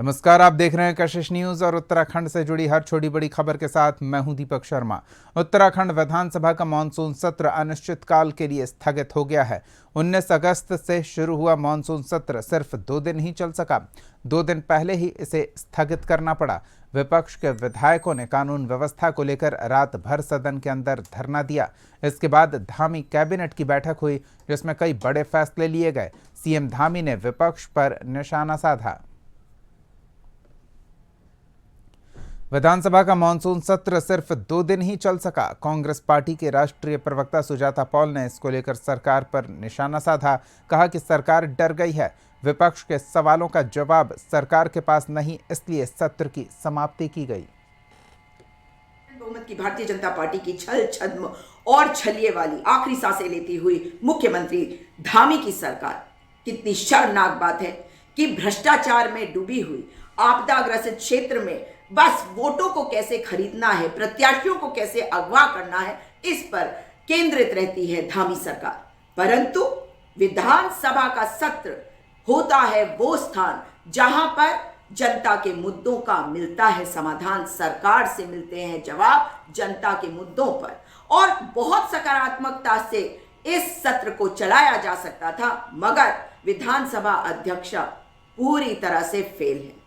नमस्कार, आप देख रहे हैं कशिश न्यूज और उत्तराखंड से जुड़ी हर छोटी बड़ी खबर के साथ मैं हूं दीपक शर्मा। उत्तराखंड विधानसभा का मानसून सत्र अनिश्चितकाल के लिए स्थगित हो गया है। 19 अगस्त से शुरू हुआ मानसून सत्र सिर्फ 2 दिन ही चल सका। 2 दिन पहले ही इसे स्थगित करना पड़ा। विपक्ष के विधायकों ने कानून व्यवस्था को लेकर रात भर सदन के अंदर धरना दिया। इसके बाद धामी कैबिनेट की बैठक हुई, जिसमें कई बड़े फैसले लिए गए। सीएम धामी ने विपक्ष पर निशाना साधा। विधानसभा का मानसून सत्र सिर्फ 2 दिन ही चल सका। कांग्रेस पार्टी के राष्ट्रीय प्रवक्ता सुजाता पॉल ने इसको लेकर सरकार पर निशाना साधा। कहा कि सरकार डर गई है। विपक्ष के सवालों का जवाब सरकार के पास नहीं, इसलिए सत्र की समाप्ति की गई। बहुमत की भारतीय जनता पार्टी की छल छद्म और छलिए वाली आखिरी सांसें लेती हुई मुख्यमंत्री धामी की सरकार, कितनी शर्मनाक बात है कि भ्रष्टाचार में डूबी हुई आपदाग्रस्त क्षेत्र में बस वोटों को कैसे खरीदना है, प्रत्याशियों को कैसे अगवा करना है, इस पर केंद्रित रहती है धामी सरकार। परंतु विधानसभा का सत्र होता है वो स्थान जहां पर जनता के मुद्दों का मिलता है समाधान, सरकार से मिलते हैं जवाब जनता के मुद्दों पर, और बहुत सकारात्मकता से इस सत्र को चलाया जा सकता था, मगर विधानसभा अध्यक्षा पूरी तरह से फेल है।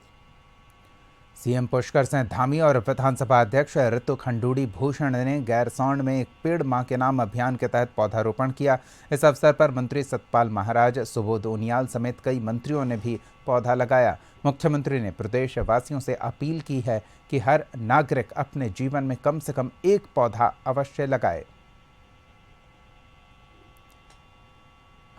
सीएम पुष्कर सिंह धामी और विधानसभा अध्यक्ष ऋतु खंडूड़ी भूषण ने गैरसौंड में एक पेड़ मां के नाम अभियान के तहत पौधारोपण किया। इस अवसर पर मंत्री सतपाल महाराज, सुबोध उनियाल समेत कई मंत्रियों ने भी पौधा लगाया। मुख्यमंत्री ने प्रदेश वासियों से अपील की है कि हर नागरिक अपने जीवन में कम से कम एक पौधा अवश्य लगाए।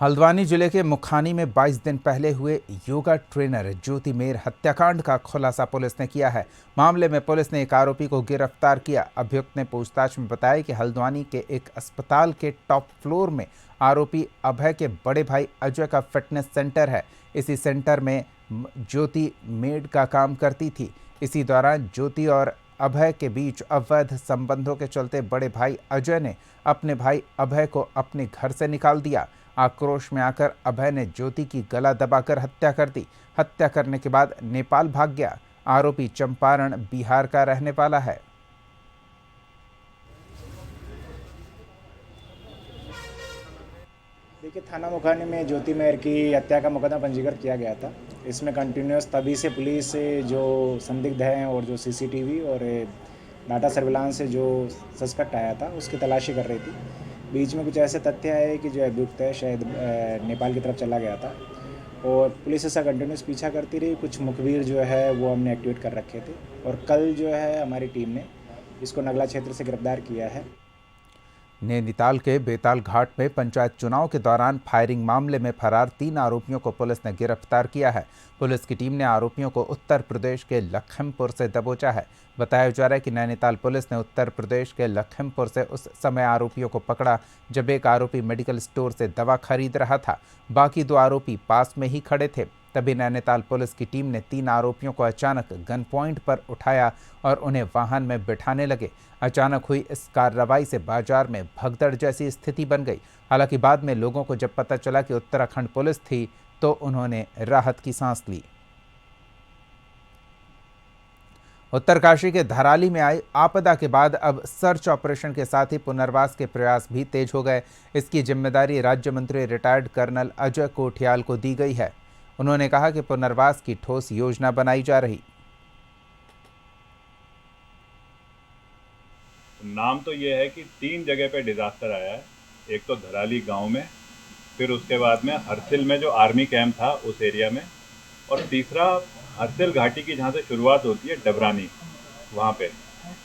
हल्द्वानी जिले के मुखानी में 22 दिन पहले हुए योगा ट्रेनर ज्योति मेर हत्याकांड का खुलासा पुलिस ने किया है। मामले में पुलिस ने एक आरोपी को गिरफ्तार किया। अभियुक्त ने पूछताछ में बताया कि हल्द्वानी के एक अस्पताल के टॉप फ्लोर में आरोपी अभय के बड़े भाई अजय का फिटनेस सेंटर है। इसी सेंटर में ज्योति मेड का काम करती थी। इसी दौरान ज्योति और अभय के बीच अवैध संबंधों के चलते बड़े भाई अजय ने अपने भाई अभय को अपने घर से निकाल दिया। आक्रोश में आकर अभय ने ज्योति की गला दबाकर हत्या कर दी। हत्या करने के बाद नेपाल भाग गया। आरोपी चंपारण, बिहार का रहने वाला है। देखिए, थाना मुखानी में ज्योति मेहर की हत्या का मुकदमा पंजीकृत किया गया था। इसमें कंटिन्यूस तभी से पुलिस से जो संदिग्ध हैं और जो सीसीटीवी और डाटा सर्विलांस से जो सस्पेक्ट आया था उसकी तलाशी कर रही थी। बीच में कुछ ऐसे तथ्य आए कि जो अभियुक्त है शायद नेपाल की तरफ चला गया था और पुलिस ऐसा कंटिन्यूस पीछा करती रही। कुछ मुखबिर जो है वो हमने एक्टिवेट कर रखे थे और कल जो है हमारी टीम ने इसको नगला क्षेत्र से गिरफ्तार किया है। नैनीताल के बेताल घाट में पंचायत चुनाव के दौरान फायरिंग मामले में फरार 3 आरोपियों को पुलिस ने गिरफ्तार किया है। पुलिस की टीम ने आरोपियों को उत्तर प्रदेश के लखीमपुर से दबोचा है। बताया जा रहा है कि नैनीताल पुलिस ने उत्तर प्रदेश के लखीमपुर से उस समय आरोपियों को पकड़ा जब एक आरोपी मेडिकल स्टोर से दवा खरीद रहा था। बाकी 2 आरोपी पास में ही खड़े थे। तभी नैनीताल पुलिस की टीम ने 3 आरोपियों को अचानक गन पॉइंट पर उठाया और उन्हें वाहन में बिठाने लगे। अचानक हुई इस कार्रवाई से बाजार में भगदड़ जैसी स्थिति बन गई। हालांकि बाद में लोगों को जब पता चला कि उत्तराखंड पुलिस थी तो उन्होंने राहत की सांस ली। उत्तरकाशी के धराली में आई आपदा के बाद अब सर्च ऑपरेशन के साथ ही पुनर्वास के प्रयास भी तेज हो गए। इसकी जिम्मेदारी राज्य मंत्री रिटायर्ड कर्नल अजय कोठियाल को दी गई है। उन्होंने कहा कि पुनर्वास की ठोस योजना बनाई जा रही। नाम तो ये है कि 3 जगह पे डिजास्टर आया है। एक तो धराली गांव में, फिर उसके बाद में हरसिल में जो आर्मी कैंप था उस एरिया में, और तीसरा हरसिल घाटी की जहाँ से शुरुआत होती है डबरानी, वहाँ पे।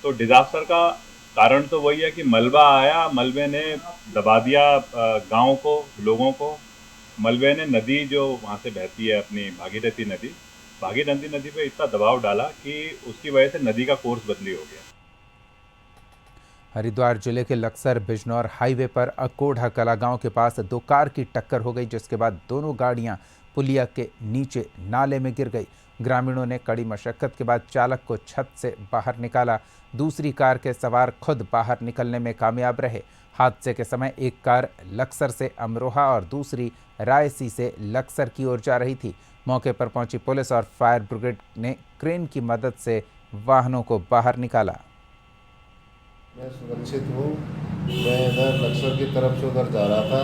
तो डिजास्टर का कारण तो वही है कि मलबा आया, मलबे ने दबा दिया गांव को, लोगों को। मलबे ने नदी जो वहाँ से बहती है अपनी भागीरथी नदी पे इतना दबाव डाला कि उसकी वजह से नदी का कोर्स बदली हो गया। हरिद्वार जिले के लक्सर बिजनौर हाईवे पर अकोढ़ा कला गांव के पास 2 कार की टक्कर हो गई, जिसके बाद दोनों गाड़ियां पुलिया के नीचे नाले में गिर गई। ग्रामीणों ने कड़ी मशक्कत के बाद चालक को छत से बाहर निकाला। दूसरी कार के सवार खुद बाहर निकलने में कामयाब रहे। हादसे के समय एक कार लक्सर से अमरोहा और दूसरी रायसी से लक्सर की ओर जा रही थी। मौके पर पहुंची पुलिस और फायर ब्रिगेड ने क्रेन की मदद से वाहनों को बाहर निकाला। मैं सुरक्षित हूँ। मैं इधर लक्सर की तरफ से उधर जा रहा था।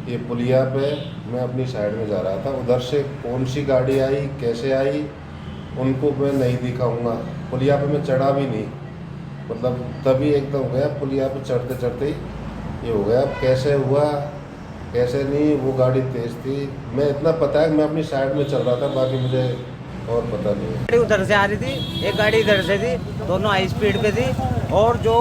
ये पुलिया पे मैं अपनी साइड में जा रहा था। उधर से कौन सी गाड़ी आई, कैसे आई, उनको मैं नहीं दिखाऊंगा। पुलिया पे मैं चढ़ा भी नहीं, मतलब तभी एकदम हो गया। पुलिया पे चढ़ते चढ़ते ही ये हो गया। कैसे हुआ कैसे नहीं, वो गाड़ी तेज़ थी। मैं इतना पता है मैं अपनी साइड में चल रहा था, बाकी मुझे और पता नहीं। गाड़ी उधर से आ रही थी, एक गाड़ी इधर से थी, दोनों हाई स्पीड पे थी। और जो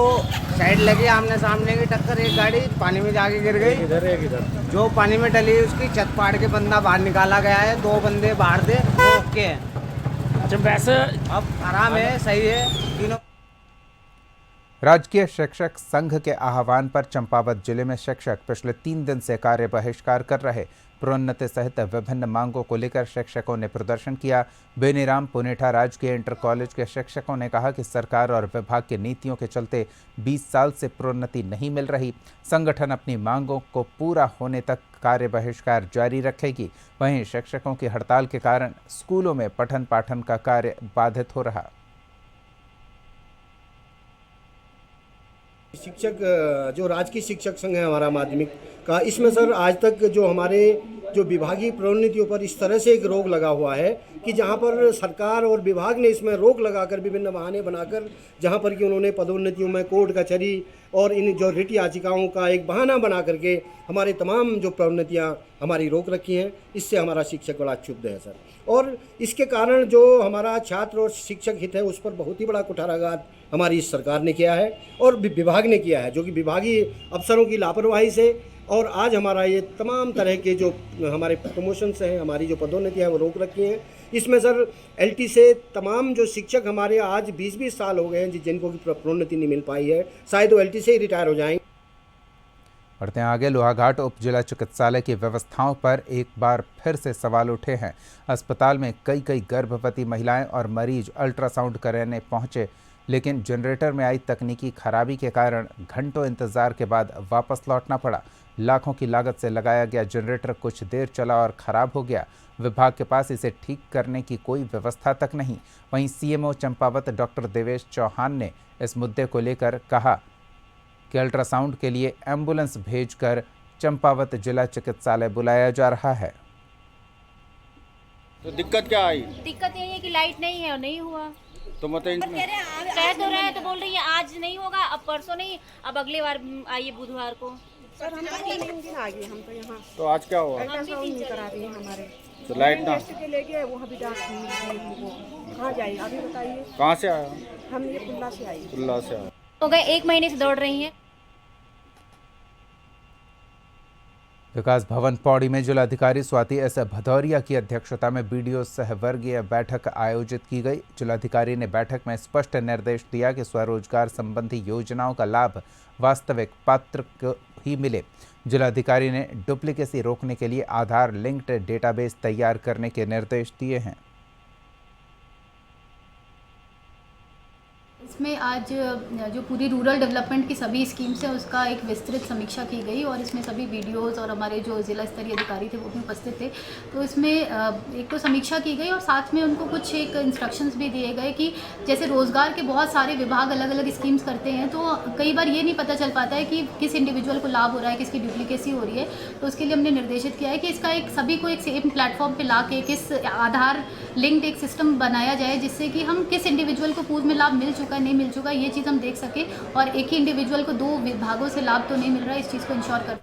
साइड लगी आमने सामने की टक्कर, एक गाड़ी पानी में जाके गिर गई। इधर एक इधर जो पानी में डली उसकी छत फाड़ के बंदा बाहर निकाला गया है। 2 बंदे बाहर थे, वो ओके हैं। अच्छा, वैसे अब आराम है, सही है तीनों। राजकीय शिक्षक संघ के आह्वान पर चंपावत जिले में शिक्षक पिछले 3 दिन से कार्य बहिष्कार कर रहे। प्रोन्नति सहित विभिन्न मांगों को लेकर शिक्षकों ने प्रदर्शन किया। बेनीराम पुनेठा राजकीय इंटर कॉलेज के शिक्षकों ने कहा कि सरकार और विभाग की नीतियों के चलते 20 साल से प्रोन्नति नहीं मिल रही। संगठन अपनी मांगों को पूरा होने तक कार्य बहिष्कार जारी रखेगी। वहीं शिक्षकों की हड़ताल के कारण स्कूलों में पठन पाठन का कार्य बाधित हो रहा। शिक्षक जो राजकीय शिक्षक संघ है हमारा माध्यमिक का, इसमें सर आज तक जो हमारे जो विभागीय प्रोन्नतियों पर इस तरह से एक रोक लगा हुआ है कि जहां पर सरकार और विभाग ने इसमें रोक लगाकर विभिन्न बहाने बनाकर, जहां पर कि उन्होंने पदोन्नतियों में कोर्ट कचहरी और इन जो रिट याचिकाओं का एक बहाना बना करके हमारे तमाम जो प्रोन्नतियां हमारी रोक रखी हैं। इससे हमारा शिक्षक बड़ा क्षुब्ध है सर। और इसके कारण जो हमारा छात्र और शिक्षक हित है उस पर बहुत ही बड़ा कुठाराघात हमारी इस सरकार ने किया है और विभाग ने किया है, जो कि विभागीय अफसरों की लापरवाही से। और आज हमारा ये तमाम तरह के जो हमारे प्रमोशंस हैं, हमारी जो पदोन्नति है वो रोक रखी हैं। इसमें सर एलटी से तमाम जो शिक्षक हमारे आज 20-20 साल हो गए हैं जिनको की प्रोन्नति नहीं मिल पाई है, शायद वो एलटी से ही रिटायर हो जाएंगे। बढ़ते हैं आगे। लोहाघाट उप जिला चिकित्सालय की व्यवस्थाओं पर एक बार फिर से सवाल उठे हैं। अस्पताल में कई गर्भवती महिलाएं और मरीज अल्ट्रासाउंड कराने पहुंचे, लेकिन जनरेटर में आई तकनीकी खराबी के कारण घंटों इंतजार के बाद वापस लौटना पड़ा। लाखों की लागत से लगाया गया जनरेटर कुछ देर चला और खराब हो गया। विभाग के पास इसे ठीक करने की कोई व्यवस्था तक नहीं। वहीं सीएमओ चंपावत डॉक्टर देवेश चौहान ने इस मुद्दे को लेकर कहा कि अल्ट्रासाउंड के लिए एम्बुलेंस भेजकर चंपावत जिला चिकित्सालय बुलाया जा रहा है। तो दिक्कत क्या आई? दिक्कत यही है कि लाइट नहीं है और नहीं हुआ। तो मतलब कह तो रहे हैं, तो बोल रही है आज नहीं होगा, अब परसों नहीं, अब अगले बार आइए बुधवार को। सर हम 3 दिन आ गए, हम तो यहाँ तो आज क्या हुआ? अल्ट्रासाउंड नहीं करा रही है हमारे। तो लाइट ना के ले गए, वो अभी डॉक्टर हमको कहाँ जाएगा अभी बताइए। कहाँ से आया? हम ये कुल्ला से आई। कुल्ला से आया। हो गए 1 महीने से दौड़ रही हैं। विकास भवन पौड़ी में जिलाधिकारी स्वाति एस भदौरिया की अध्यक्षता में बीडीओ सहवर्गीय बैठक आयोजित की गई। जिलाधिकारी ने बैठक में स्पष्ट निर्देश दिया कि स्वरोजगार संबंधी योजनाओं का लाभ वास्तविक पात्र को ही मिले। जिलाधिकारी ने डुप्लीकेसी रोकने के लिए आधार लिंक्ड डेटाबेस तैयार करने के निर्देश दिए हैं। इसमें आज जो पूरी रूरल डेवलपमेंट की सभी स्कीम्स हैं उसका एक विस्तृत समीक्षा की गई और इसमें सभी वीडियोज़ और हमारे जो ज़िला स्तरीय अधिकारी थे वो भी उपस्थित थे। तो इसमें एक तो समीक्षा की गई और साथ में उनको कुछ एक इंस्ट्रक्शंस भी दिए गए कि जैसे रोज़गार के बहुत सारे विभाग अलग अलग स्कीम्स करते हैं, तो कई बार ये नहीं पता चल पाता है कि किस इंडिविजुअल को लाभ हो रहा है, किसकी डुप्लीकेसी हो रही है। तो उसके लिए हमने निर्देशित किया है कि इसका एक सभी को एक सेम प्लेटफॉर्म पर ला के किस आधार लिंक्ड एक सिस्टम बनाया जाए जिससे कि हम किस इंडिविजुअल को पूर्व में लाभ मिल चुका है, नहीं मिल चुका, ये चीज़ हम देख सकें और एक ही इंडिविजुअल को 2 विभागों से लाभ तो नहीं मिल रहा है, इस चीज़ को इंश्योर कर